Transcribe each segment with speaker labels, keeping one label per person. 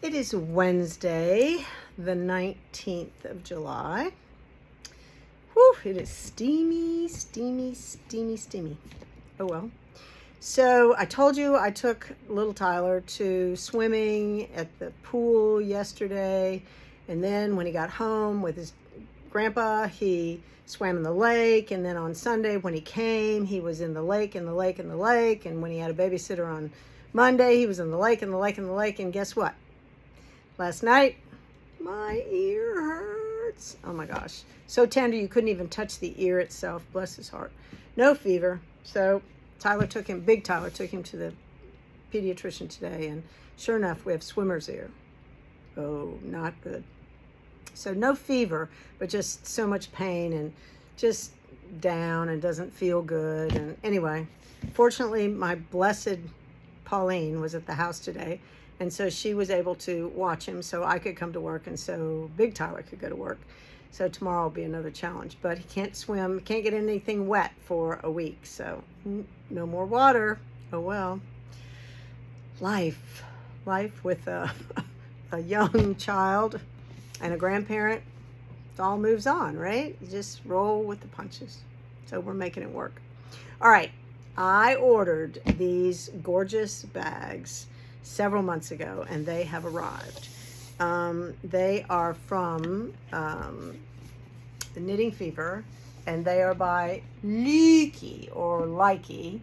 Speaker 1: It is Wednesday, the 19th of July. Whew, it is steamy, steamy, steamy, steamy. Oh well. So I told you I took little Tyler to swimming at the pool yesterday. And then when he got home with his grandpa, he swam in the lake. And then on Sunday when he came, he was in the lake, in the lake, in the lake. And when he had a babysitter on Monday, he was in the lake, in the lake, in the lake. And guess what? Last night, my ear hurts. Oh my gosh. So tender you couldn't even touch the ear itself. Bless his heart. No fever. So Big Tyler took him to the pediatrician today. And sure enough, we have swimmer's ear. Oh, not good. So no fever, but just so much pain and just down and doesn't feel good. And anyway, fortunately, my blessed Pauline was at the house today. And so she was able to watch him so I could come to work and so Big Tyler could go to work. So tomorrow will be another challenge. But he can't swim, can't get anything wet for a week. So no more water. Oh well. Life with a young child and a grandparent, it all moves on, right? You just roll with the punches. So we're making it work. All right. I ordered these gorgeous bags several months ago, and they have arrived. They are from the Knitting Fever, and they are by LYKKE or LYKKE,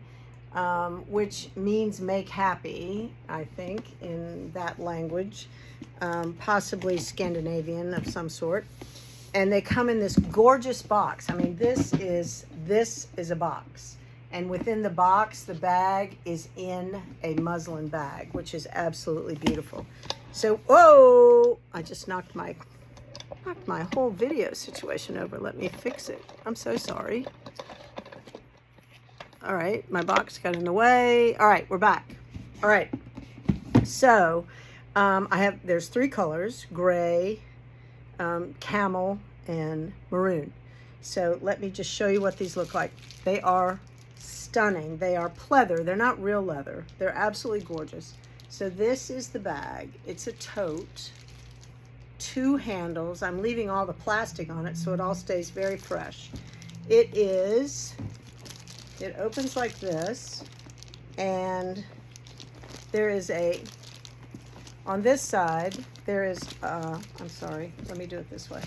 Speaker 1: which means make happy, I think, in that language, possibly Scandinavian of some sort. And they come in this gorgeous box. I mean, this is a box. And within the box, the bag is in a muslin bag, which is absolutely beautiful. So, whoa, I just knocked my whole video situation over. Let me fix it. I'm so sorry. All right, my box got in the way. All right, we're back. All right, so there's three colors, gray, camel, and maroon. So let me just show you what these look like. They are stunning. They are pleather. They're not real leather. They're absolutely gorgeous. So this is the bag. It's a tote. 2 handles. I'm leaving all the plastic on it so it all stays very fresh. It opens like this, and there is on this side, there is, I'm sorry, let me do it this way.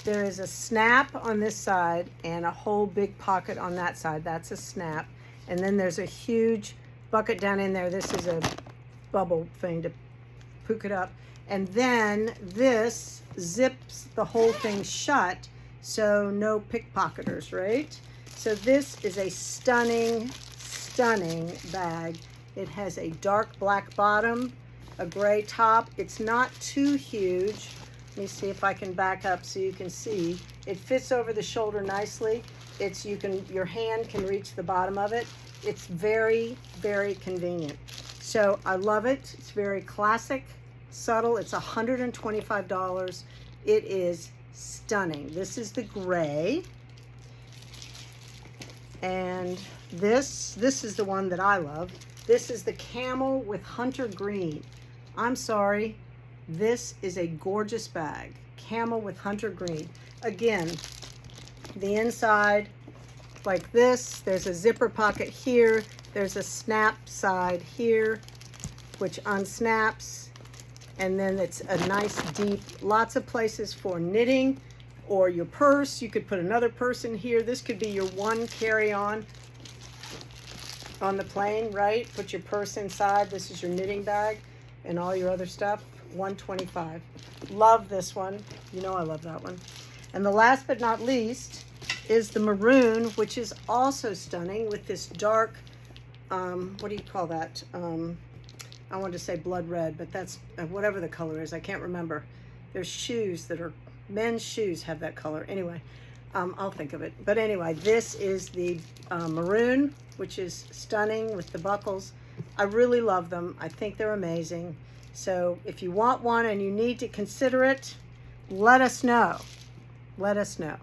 Speaker 1: There is a snap on this side and a whole big pocket on that side. That's a snap. And then there's a huge bucket down in there. This is a bubble thing to poke it up. And then this zips the whole thing shut, so no pickpocketers, right? So this is a stunning, stunning bag. It has a dark black bottom, a gray top. It's not too huge. Let me see if I can back up so you can see. It fits over the shoulder nicely. Your hand can reach the bottom of it. It's very, very convenient. So I love it. It's very classic, subtle. It's $125. It is stunning. This is the gray. And this is the one that I love. This is the camel with hunter green. I'm sorry. This is a gorgeous bag. Camel with hunter green. Again, the inside like this. There's a zipper pocket here. There's a snap side here, which unsnaps. And then it's a nice deep, lots of places for knitting or your purse. You could put another purse in here. This could be your one carry-on on the plane, right? Put your purse inside. This is your knitting bag and all your other stuff. $125. Love this one. You know I love that one. And the last but not least is the maroon, which is also stunning with this dark, what do you call that? I wanted to say blood red, but that's whatever the color is. I can't remember. There's shoes that are, men's shoes have that color. Anyway, I'll think of it. But anyway, this is the maroon, which is stunning with the buckles. I really love them. I think they're amazing. So if you want one and you need to consider it, let us know. Let us know.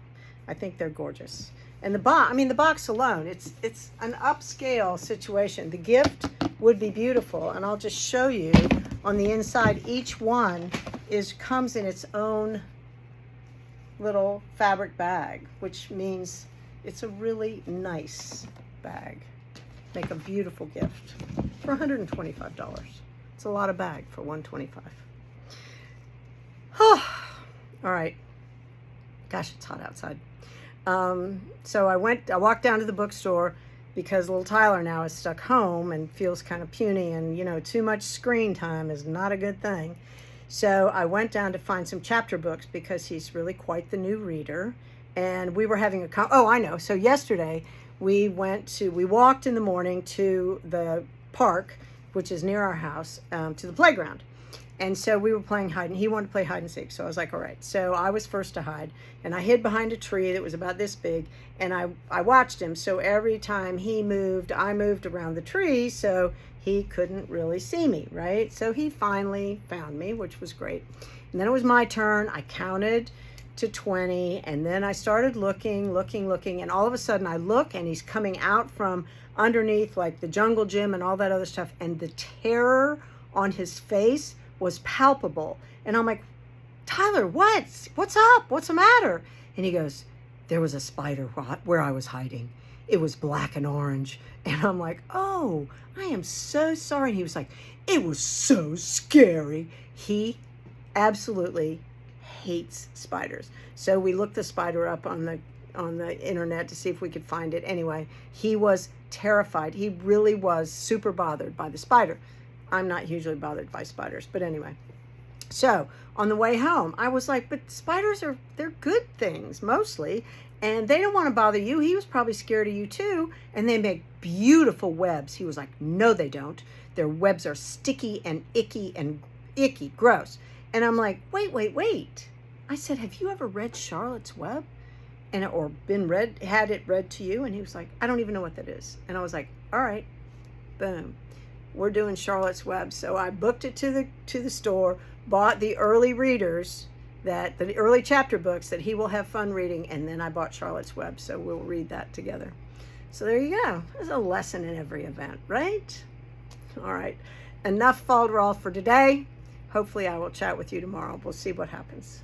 Speaker 1: I think they're gorgeous. And the box alone, it's an upscale situation. The gift would be beautiful. And I'll just show you on the inside, each one comes in its own little fabric bag, which means it's a really nice bag. Make a beautiful gift for $125. It's a lot of bag for $125. Oh, all right. Gosh, it's hot outside. So I walked down to the bookstore because little Tyler now is stuck home and feels kind of puny, and you know, too much screen time is not a good thing. So I went down to find some chapter books because he's really quite the new reader. And we were having so yesterday we walked in the morning to the park, which is near our house, to the playground. And so we were playing hide, and he wanted to play hide and seek. So I was like, all right. So I was first to hide, and I hid behind a tree that was about this big, and I watched him. So every time he moved, I moved around the tree, so he couldn't really see me, right? So he finally found me, which was great. And then it was my turn. I counted to 20, and then I started looking, and all of a sudden I look, and he's coming out from underneath like the jungle gym and all that other stuff, and the terror on his face was palpable. And I'm like, Tyler, what's up? What's the matter? And he goes, there was a spider where I was hiding. It was black and orange. And I'm like, oh, I am so sorry. And he was like, it was so scary. He absolutely hates spiders. So we looked the spider up on the internet to see if we could find it. Anyway, he was terrified. He really was super bothered by the spider. I'm not hugely bothered by spiders, but anyway. So on the way home, I was like, but spiders they're good things mostly, and they don't want to bother you. He was probably scared of you too, and they make beautiful webs. He was like, no, they don't. Their webs are sticky and icky, gross. And I'm like, wait. I said, have you ever read Charlotte's Web? Or had it read to you? And he was like, I don't even know what that is. And I was like, all right, boom. We're doing Charlotte's Web. So I booked it to the store, bought the early the early chapter books that he will have fun reading, and then I bought Charlotte's Web, so we'll read that together. So there you go. There's a lesson in every event, right? All right. Enough folderol for today. Hopefully I will chat with you tomorrow. We'll see what happens.